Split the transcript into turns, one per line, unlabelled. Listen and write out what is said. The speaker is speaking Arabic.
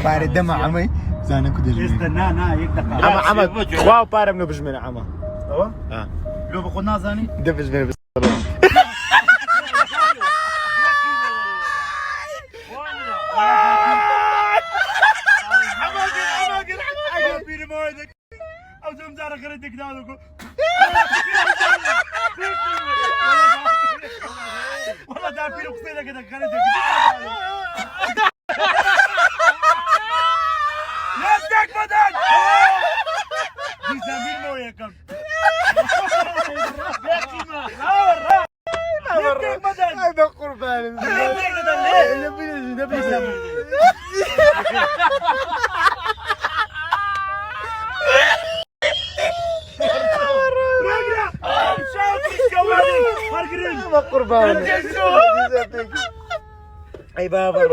بارد دم عمي زانك كده
استنى انا يقدر
عمى واو بارد منو بجمنا عمى
ايوه لو بقولنا زاني
دبج بين
او زمزار خريتك دالكو والله دافير قصيده كده خريتك يدك بدن دي زميل مويه كم يدك بدن
هذا قربان
يدك بدن ليه
نبي قربان اي بابا